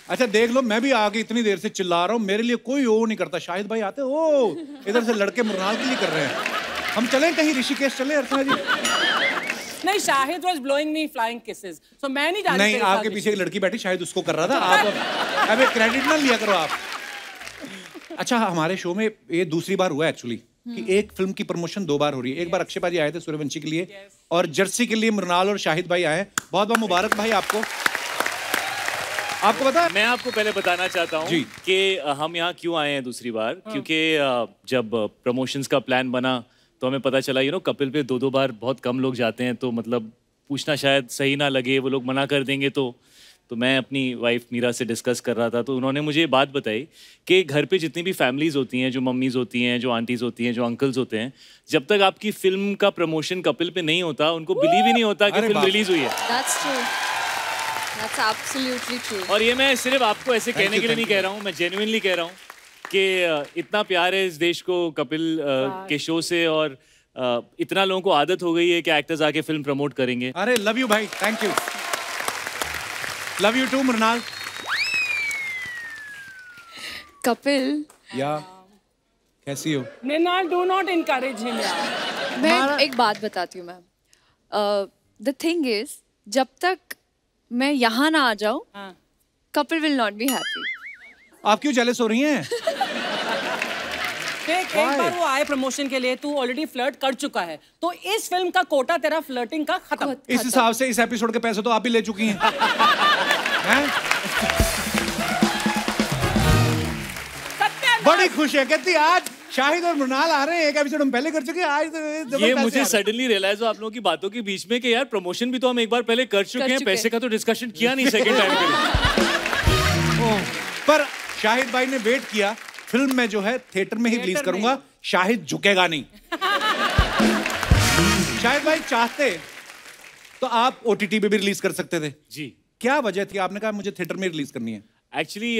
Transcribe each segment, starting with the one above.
अच्छा देख लो, मैं भी आगे इतनी देर से चिल्ला रहा हूँ, मेरे लिए कोई ओ नहीं करता। शाहिद भाई आते ओ इधर से लड़के मृणाल के लिए कर रहे हैं। हम चलें कहीं, ऋषिकेश चले अर्चना जी? नहीं, Shahid was blowing me flying kisses, so मैं नहीं जानती। नहीं, आपके पीछे एक लड़की बैठी, शायद उसको कर रहा था। आप अबे क्रेडिट ना लिया करो आप। अच्छा, हमारे शो में ये दूसरी बार हुआ एक्चुअली कि एक फिल्म की प्रमोशन 2 बार हो रही है। एक बार अक्षय भाई आए थे सूर्यवंशी के लिए, और जर्सी के लिए मृणाल और शाहिद भाई आए। बहुत बहुत मुबारक भाई आपको। आपको पता, मैं आपको पहले बताना चाहता हूँ कि हम यहाँ क्यों आए हैं दूसरी बार, क्योंकि जब प्रमोशंस का प्लान बना तो हमें पता चला कपिल पे 2-2 बार बहुत कम लोग जाते हैं, तो मतलब पूछना शायद सही ना लगे, वो लोग मना कर देंगे। तो मैं अपनी वाइफ मीरा से डिस्कस कर रहा था, तो उन्होंने मुझे ये बात बताई कि घर पे जितनी भी फैमिलीज होती हैं, जो मम्मीज होती हैं, जो आंटीज होती हैं, जो अंकल्स होते हैं, जब तक आपकी फिल्म का प्रमोशन कपिल पे नहीं होता, उनको बिलीव ही नहीं होता कि फिल्म रिलीज हुई है। That's true. That's absolutely true. और ये मैं सिर्फ आपको ऐसे कहने के लिए नहीं कह रहा हूँ, मैं जेन्युइनली कह रहा हूँ कि इतना प्यार है इस देश को कपिल के शो से, और इतना लोगों को आदत हो गई है कि एक्टर्स आके फिल्म प्रमोट करेंगे। अरे लव यू भाई, thank you. Love you too Mrinal. Kapil, या कैसी हो? Mrinal, do not encourage him यार। मैं एक बात बताती हूँ मैम। The thing is, जब तक मैं यहाँ ना आ जाऊँ, Kapil will not be happy. आप क्यों जेलस हो रही हैं? एक बार वो आए प्रमोशन के लिए, तू ऑलरेडी फ्लर्ट कर चुका है, तो इस फिल्म का कोटा तेरा फ्लर्टिंग का खत्म। इस हिसाब से इस एपिसोड के पैसे तो आप भी ले चुकी हैं। हैं? बड़ी खुश है, कहती आज शाहिद और मृणाल आ रहे हैं, एक एपिसोड हम पहले कर चुके हैं, आज तो ये मुझे सडनली रियलाइज हो आप लोगों की बातों के बीच में कि यार प्रमोशन भी तो हम एक बार पहले कर चुके हैं, पैसे का तो डिस्कशन किया नहीं सेकंड टाइम के लिए। पर शाहिद भाई ने वेट किया, फिल्म में जो है थिएटर में ही रिलीज करूंगा, शाहिद झुकेगा नहीं। शाहिद भाई चाहते तो आप ओटीटी पे भी रिलीज कर सकते थे जी। क्या वजह थी, आपने कहा मुझे थिएटर में रिलीज करनी है? एक्चुअली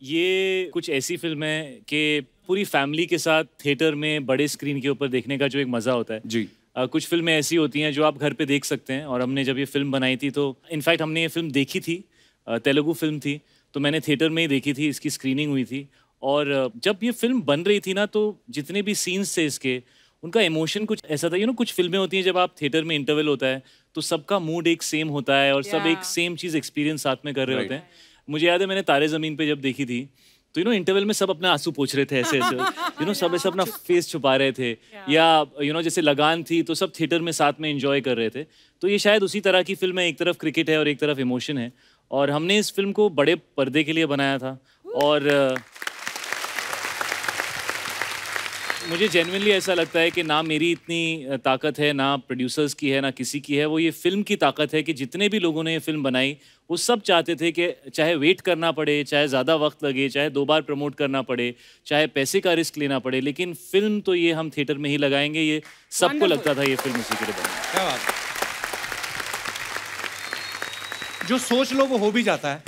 ये कुछ ऐसी फिल्म है कि पूरी फैमिली के साथ थिएटर में बड़े स्क्रीन के ऊपर देखने का जो एक मजा होता है जी। कुछ फिल्में ऐसी होती हैं जो आप घर पे देख सकते हैं, और हमने जब ये फिल्म बनाई थी तो इनफैक्ट हमने ये फिल्म देखी थी, तेलुगु फिल्म थी, तो मैंने थिएटर में ही देखी थी, इसकी स्क्रीनिंग हुई थी। और जब ये फिल्म बन रही थी ना, तो जितने भी सीन्स थे इसके, उनका इमोशन कुछ ऐसा था, कुछ फिल्में होती हैं जब आप थिएटर में इंटरवल होता है तो सबका मूड एक सेम होता है और सब एक सेम चीज़ एक्सपीरियंस साथ में कर रहे होते हैं। मुझे याद है मैंने तारे ज़मीन पे जब देखी थी तो इंटरवल में सब अपने आंसू पोंछ रहे थे ऐसे ऐसे सब ऐसे अपना फेस छुपा रहे थे, या जैसे लगान थी तो सब थिएटर में साथ में एंजॉय कर रहे थे। तो ये शायद उसी तरह की फिल्म है, एक तरफ क्रिकेट है और एक तरफ इमोशन है, और हमने इस फिल्म को बड़े पर्दे के लिए बनाया था। और मुझे जेन्युइनली ऐसा लगता है कि ना मेरी इतनी ताकत है, ना प्रोड्यूसर्स की है, ना किसी की है, वो ये फिल्म की ताकत है कि जितने भी लोगों ने ये फिल्म बनाई वो सब चाहते थे कि चाहे वेट करना पड़े, चाहे ज़्यादा वक्त लगे, चाहे 2 बार प्रमोट करना पड़े, चाहे पैसे का रिस्क लेना पड़े, लेकिन फिल्म तो ये हम थिएटर में ही लगाएंगे। ये सबको लगता था ये फिल्म उसी के लिए बनी। क्या बात, जो सोच लो वो हो भी जाता है।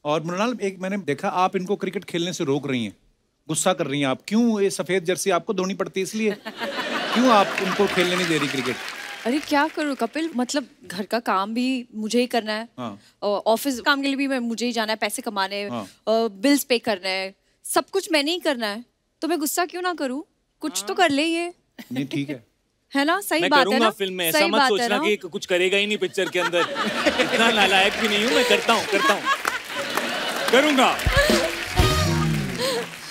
और मृणाल, एक मैंने देखा आप इनको क्रिकेट खेलने से रोक रही हैं, गुस्सा कर रही हैं आप, क्यों? ये सफेद जर्सी आपको धोनी पड़ती है इसलिए? क्यों आप उनको खेलने नहीं दे रही क्रिकेट? अरे क्या करूँ कपिल, मतलब घर का काम भी मुझे ही करना है, ऑफिस काम के लिए भी मुझे ही जाना है, पैसे कमाने, बिल्स पे करना है, सब कुछ मैंने ही करना है, तो मैं गुस्सा क्यों ना करूँ? कुछ तो कर ले ये। नहीं ठीक है ना, सही मैं बात है ना? फिल्म में ऐसा मत सोचना कि कुछ करेगा ही नहीं पिक्चर के अंदर। इतना नालायक भी नहीं हूँ मैं, करता हूँ करूँगा।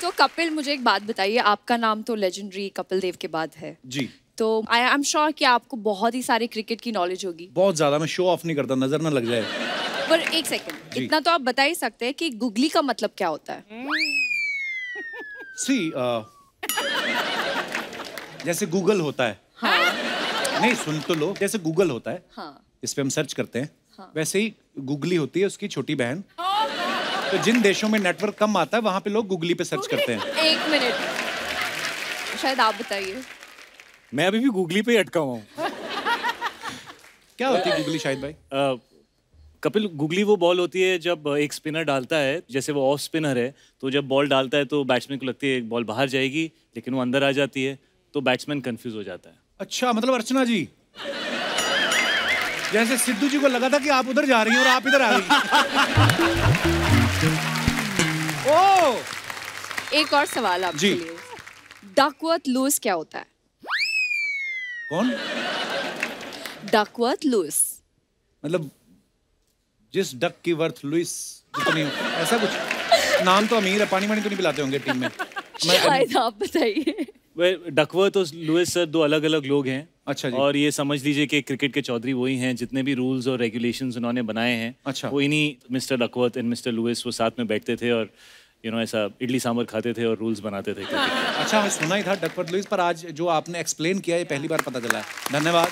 तो कपिल, मुझे एक बात बताइए, आपका नाम तो लेजेंडरी कपिल देव के बाद है जी, तो आई एम श्योर कि आपको बहुत ही सारे क्रिकेट की नॉलेज होगी। बहुत ज्यादा, मैं शो ऑफ नहीं करता, नजर ना लग जाए। पर एक सेकंड, इतना तो आप बता ही सकते हैं कि गुगली का मतलब क्या होता है? सी जैसे गूगल होता है। हाँ। नहीं सुन तो लो, जैसे गूगल होता है, हाँ। इस पे हम सर्च करते हैं, वैसे ही गूगली होती है उसकी छोटी बहन। तो जिन देशों में नेटवर्क कम आता है वहां पे लोग गूगली पे सर्च करते हैं। एक मिनट, शायद आप बताइए। मैं अभी भी गूगली पे ही अटका हुआ हूँ। क्या होती है गूगली शाहिद भाई? कपिल, गूगली वो बॉल होती है जब एक स्पिनर डालता है, जैसे वो ऑफ स्पिनर है, तो जब बॉल डालता है तो बैट्समैन को लगती है बॉल बाहर जाएगी, लेकिन वो अंदर आ जाती है, तो बैट्समैन कंफ्यूज हो जाता है। अच्छा, मतलब अर्चना जी जैसे सिद्धू जी को लगा था कि आप उधर जा रही हैं और आप इधर आ गई। ओह, एक और सवाल आपके लिए, डकवर्थ लुइस क्या होता है? कौन? डकवर्थ लुइस मतलब जिस डक की वर्थ लुइस जितनी हो, ऐसा कुछ? नाम तो अमीर है, पानी वानी तो नहीं पिलाते होंगे टीम में। शायद आप बताइए। डकवर्थ और लुइस सर दो अलग अलग लोग हैं। अच्छा जी। और ये समझ लीजिए कि क्रिकेट के चौधरी वही हैं, जितने भी रूल्स और रेगुलेशंस उन्होंने बनाए हैं। अच्छा। वो इन्हीं mister Duckworth and mister Lewis वो साथ में बैठते थे और ऐसा इडली सांभर खाते थे और रूल्स बनाते थे। अच्छा, मैं सुना ही था डकवर्थ लुइस, पर आज जो आपने एक्सप्लेन किया ये पहली बार पता चला है। धन्यवाद।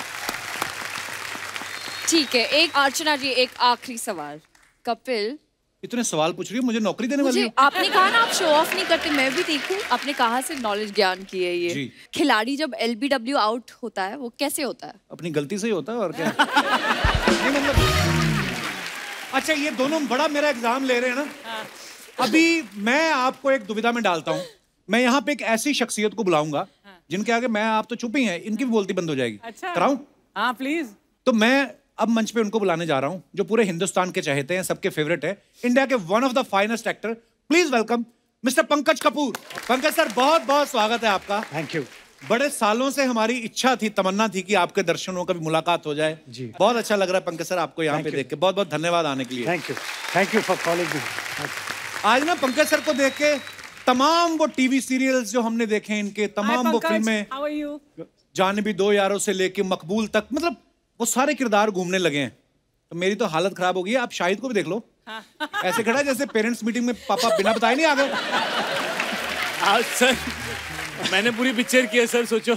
ठीक है, एक अर्चना जी, एक आखिरी सवाल। कपिल, इतने सवाल पूछ रही हो, मुझे नौकरी देने वाली हो? आपने कहा ना आप शो ऑफ नहीं करते, मैं भी देखूं आपने कहा से नॉलेज ज्ञान की है ये जी। खिलाड़ी जब LBW आउट होता है वो कैसे होता है? अपनी गलती से ही होता है और क्या। नहीं मतलब, अच्छा ये दोनों बड़ा मेरा एग्जाम ले रहे हैं ना। अभी मैं आपको एक दुविधा में डालता हूँ। मैं यहाँ पे एक ऐसी शख्सियत को बुलाऊंगा जिनके आगे मैं आप तो चुप ही हैं, इनकी भी बोलती बंद हो जाएगी। अच्छा। कराऊं? हाँ प्लीज। तो मैं अब मंच पे उनको बुलाने जा रहा हूं जो पूरे हिंदुस्तान के चाहते हैं, सबके फेवरेट है, इंडिया के one of the finest actor. Please welcome mister Pankaj Kapoor. Pankaj sir, बहुत बहुत स्वागत है आपका। Thank you. बड़े सालों से हमारी इच्छा थी, तमन्ना थी कि आपके दर्शनों का भी मुलाकात हो जाए जी। बहुत अच्छा लग रहा है पंकज सर आपको यहाँ पे देख के। बहुत बहुत धन्यवाद आने के लिए। Thank you for calling me. आज ना पंकज सर को देख के तमाम वो टीवी सीरियल्स जो हमने देखे, इनके तमाम वो फिल्में, जाने भी दो यारों से लेके मकबूल तक, मतलब वो सारे किरदार घूमने लगे हैं। तो मेरी तो हालत खराब हो गई है। आप शाहिद को भी देख लो, ऐसे खड़ा है जैसे पेरेंट्स मीटिंग में पापा बिना बताए नहीं आ गए। सर मैंने पूरी पिक्चर की है सर, सोचो।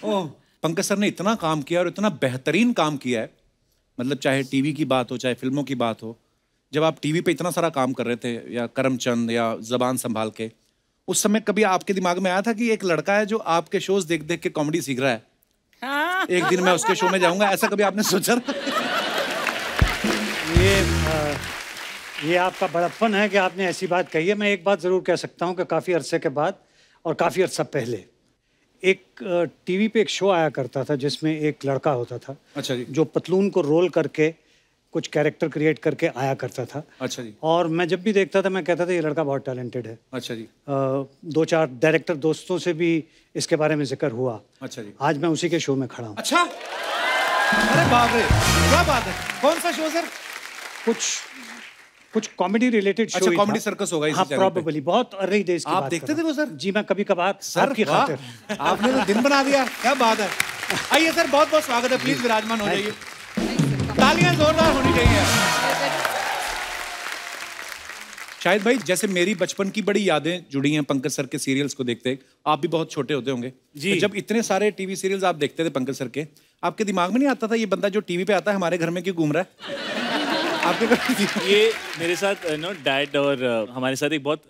ओह, पंकज सर ने इतना काम किया और इतना बेहतरीन काम किया है, मतलब चाहे टीवी की बात हो चाहे फिल्मों की बात हो। जब आप टीवी पे इतना सारा काम कर रहे थे, या करमचंद या जबान संभाल के, उस समय कभी आपके दिमाग में आया था कि एक लड़का है जो आपके शोज देख देख के कॉमेडी सीख रहा है, एक दिन मैं उसके शो में जाऊंगा, ऐसा कभी आपने सोचा? ये आपका बड़प्पन है कि आपने ऐसी बात कही है। मैं एक बात जरूर कह सकता हूँ कि काफी अरसे के बाद और काफी अर्सा पहले एक टीवी पे एक शो आया करता था जिसमें एक लड़का होता था। अच्छा जी। जो पतलून को रोल करके कुछ कैरेक्टर क्रिएट करके आया करता था। अच्छा जी। और मैं जब भी देखता था मैं कहता था ये लड़का बहुत टैलेंटेड है। अच्छा जी। 2-4 डायरेक्टर दोस्तों से भी इसके बारे में जिक्र हुआ। अच्छा जी। आज मैं उसी के शो में खड़ा हूँ। अच्छा, अरे बाप रे, क्या बात है। कौन सा शो सर? कुछ कॉमेडी रिलेटेड शो। अच्छा, कॉमेडी सर्कस होगा इसी चैनल पे। प्रोबेबली बहुत अर्ली डेज की आप बात देखते थे वो सर? जी, मैं कभी कभार आपकी खातिर। आपने तो दिन बना दिया, क्या बात है। आइए सर, बहुत बहुत स्वागत है, प्लीज विराजमान हो जाइए। तालियां जोरदार होनी चाहिए। शाहिद भाई, जैसे मेरी बचपन की बड़ी यादें जुड़ी हैं पंकज सर के सीरियल्स को देखते, आप भी बहुत छोटे होते होंगे जी। तो जब इतने सारे टीवी सीरियल्स आप देखते थे पंकज सर के, आपके दिमाग में नहीं आता था ये बंदा जो टीवी पे आता है हमारे घर में क्यों घूम रहा है? आपके ये मेरे साथ डैड और हमारे साथ एक बहुत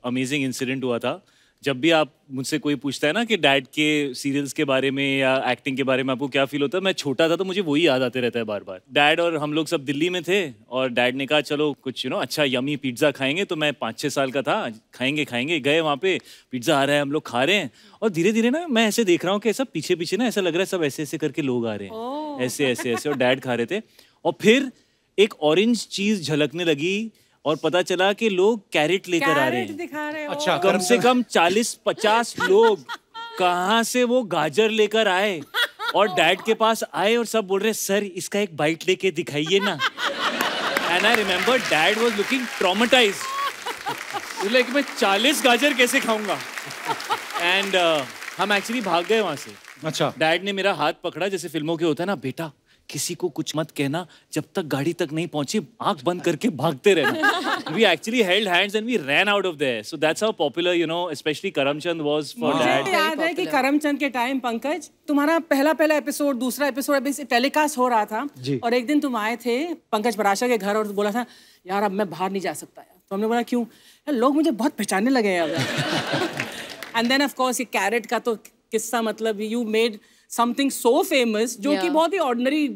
अमेजिंग इंसिडेंट हुआ था। जब भी आप मुझसे कोई पूछता है ना कि डैड के सीरियल्स के बारे में या एक्टिंग के बारे में आपको क्या फील होता है, मैं छोटा था तो मुझे वही याद आते रहता है बार बार। डैड और हम लोग सब दिल्ली में थे और डैड ने कहा चलो कुछ अच्छा यमी पिज्ज़ा खाएंगे। तो मैं 5-6 साल का था, खाएंगे गए वहाँ पे, पिज्ज़ा आ रहा है, हम लोग खा रहे हैं और धीरे धीरे ना मैं ऐसे देख रहा हूँ कि ऐसा पीछे पीछे ना ऐसा लग रहा है सब ऐसे ऐसे करके लोग आ रहे हैं, ऐसे ऐसे ऐसे, और डैड खा रहे थे। और फिर एक ऑरेंज चीज झलकने लगी और पता चला कि लोग कैरेट लेकर आ रहे हैं। अच्छा, कम से कम 40-50 लोग कहाँ से वो गाजर लेकर आए और डैड के पास आए और सब बोल रहे सर इसका एक बाइट लेके दिखाइए ना। And I remember dad was looking traumatised, like मैं 40 गाजर कैसे खाऊंगा। एंड हम एक्चुअली भाग गए वहां से। अच्छा। डैड ने मेरा हाथ पकड़ा जैसे फिल्मों के होता है ना, बेटा किसी को कुछ मत कहना जब तक गाड़ी तक नहीं पहुंची, आंख बंद करके भागते रहना। We actually held hands and we ran out of there. So that's how popular, especially Karamchand was for Dad. मुझे याद है कि करमचंद के टाइम पंकज तुम्हारा पहला एपिसोड, दूसरा एपिसोड अभी टेलीकास्ट हो रहा था और एक दिन तुम आए थे पंकज पराशर के घर और बोला था यार अब मैं बाहर नहीं जा सकता यार। तो हमने बोला क्यों? यार लोग मुझे बहुत पहचानने लगे हैं। एंड देन ऑफ कोर्स ये कैरेट का तो किस्सा, मतलब you made something so famous जो कि बहुत ही ordinary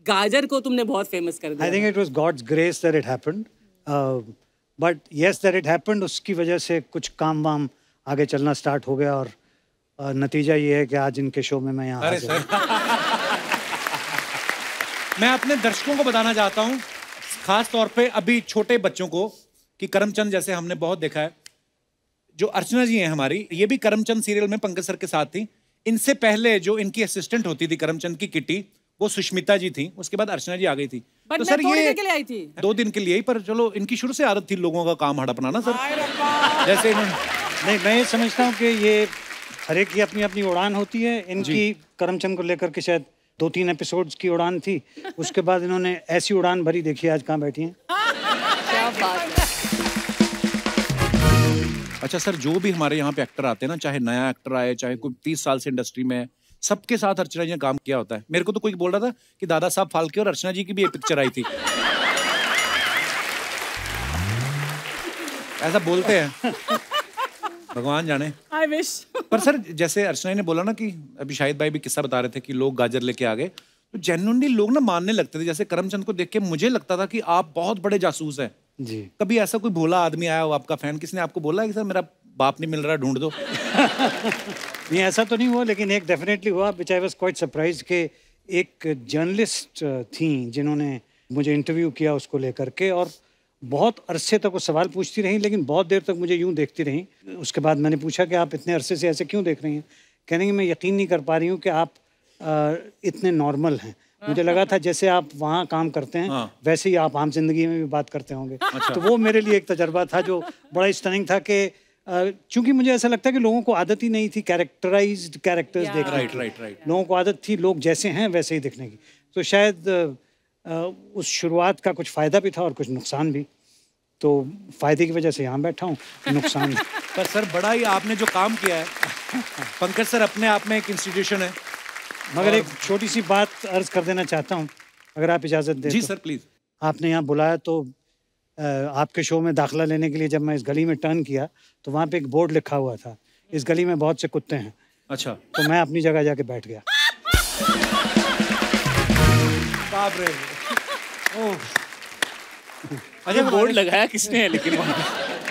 गाजर को तुमने बहुत फेमस कर दिया। I think it was God's grace that it happened, but yes that it happened। उसकी वजह से कुछ काम वाम आगे चलना स्टार्ट हो गया और नतीजा ये है कि आज इनके शो में मैं यहाँ हाजिर हूँ। मैं अपने दर्शकों को बताना चाहता हूँ, खास तौर पे अभी छोटे बच्चों को, कि करमचंद जैसे हमने बहुत देखा है, जो अर्चना जी हैं हमारी, ये भी करमचंद सीरियल में पंकज सर के साथ थी। इनसे पहले जो इनकी असिस्टेंट होती थी करमचंद की किटी, वो सुष्मिता जी थी, उसके बाद अर्चना जी आ गई थी। तो सर ये के लिए आई थी 2 दिन के लिए ही, पर चलो इनकी शुरू से आदत थी लोगों का काम हड़पना ना सर, जैसे नहीं, मैं ये समझता हूँ कि ये हर एक की अपनी अपनी उड़ान होती है। इनकी करमचंद को लेकर के शायद 2-3 एपिसोड्स की उड़ान थी, उसके बाद इन्होंने ऐसी उड़ान भरी, देखिए आज कहाँ बैठी हैं। क्या बात है। अच्छा सर, जो भी हमारे यहाँ पे एक्टर आते हैं ना, चाहे नया एक्टर आए, चाहे कोई 30 साल से इंडस्ट्री में है, सबके साथ अर्चना जी ने काम किया होता है। मेरे को तो कोई बोल रहा था कि दादा साहब फाल्के और अर्चना जी की भी एक पिक्चर आई थी। ऐसा बोलते हैं, भगवान जाने। I wish। पर सर जैसे अर्चना जी ने बोला ना कि अभी शाहिद भाई भी किस्सा बता रहे थे कि लोग गाजर लेके आ गए, तो जेन्युइनली लोग ना मानने लगते थे। जैसे करमचंद को देख के मुझे लगता था कि आप बहुत बड़े जासूस हैं जी। कभी ऐसा कोई भोला आदमी आया हो आपका फैन, किसने आपको बोला कि सर मेरा बाप नहीं मिल रहा, ढूंढ दो? नहीं, ऐसा तो नहीं हुआ, लेकिन एक डेफिनेटली हुआ, which I was quite surprise के एक जर्नलिस्ट थी जिन्होंने मुझे इंटरव्यू किया उसको लेकर के, और बहुत अरसे तक वो सवाल पूछती रही, लेकिन बहुत देर तक मुझे यूं देखती रही। उसके बाद मैंने पूछा कि आप इतने अरसे से ऐसे क्यों देख रही हैं? कहने कि मैं यकीन नहीं कर पा रही हूँ कि आप इतने नॉर्मल हैं। मुझे लगा था जैसे आप वहाँ काम करते हैं वैसे ही आप आम जिंदगी में भी बात करते होंगे। तो वो मेरे लिए एक तजर्बा था जो बड़ा स्टनिंग था कि चूंकि मुझे ऐसा लगता है कि लोगों को आदत ही नहीं थी कैरेक्टराइज्ड कैरेक्टर्स देखने की। लोगों को आदत थी लोग जैसे हैं वैसे ही दिखने की। तो शायद उस शुरुआत का कुछ फ़ायदा भी था और कुछ नुकसान भी। तो फ़ायदे की वजह से यहाँ बैठा हूँ, नुकसान पर सर बड़ा ही आपने जो काम किया है, पंकज सर अपने आप में एक इंस्टीट्यूशन है। मगर एक छोटी सी बात अर्ज कर देना चाहता हूँ, अगर आप इजाज़त दें। जी तो। Sir please. आपने यहाँ बुलाया तो आपके शो में दाखिला लेने के लिए जब मैं इस गली में टर्न किया तो वहाँ पे एक बोर्ड लिखा हुआ था, इस गली में बहुत से कुत्ते हैं। अच्छा। तो मैं अपनी जगह जाके बैठ गया। बाप रे। अरे बोर्ड लगाया किसने है, लेकिन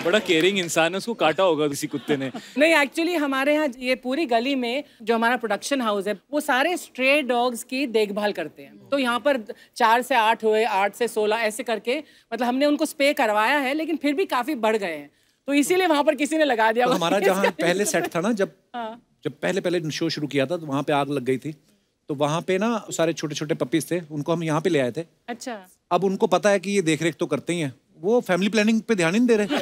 बड़ा केयरिंग इंसान है, उसको काटा होगा किसी कुत्ते ने। नहीं, एक्चुअली हमारे यहाँ ये पूरी गली में जो हमारा प्रोडक्शन हाउस है वो सारे स्ट्रे डॉग्स की देखभाल करते हैं। तो यहाँ पर 4 से 8 हुए, 8 से 16 ऐसे करके, मतलब हमने उनको स्प्रे करवाया है, लेकिन फिर भी काफी बढ़ गए हैं, तो इसीलिए वहाँ पर किसी ने लगा दिया। तो हमारा जहाँ पहले सेट था ना, जब पहले शो शुरू किया था तो वहाँ पे आग लग गई थी, तो वहाँ पे ना सारे छोटे छोटे पपीज थे, उनको हम यहाँ पे ले आए थे। अच्छा। अब उनको पता है कि ये देख रेख तो करते ही हैं, वो फैमिली प्लानिंग पे ध्यान ही नहीं दे रहे।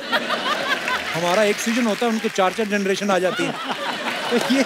हमारा एक सीजन होता है, उनके 4-4 जनरेशन आ जाती है। तो ये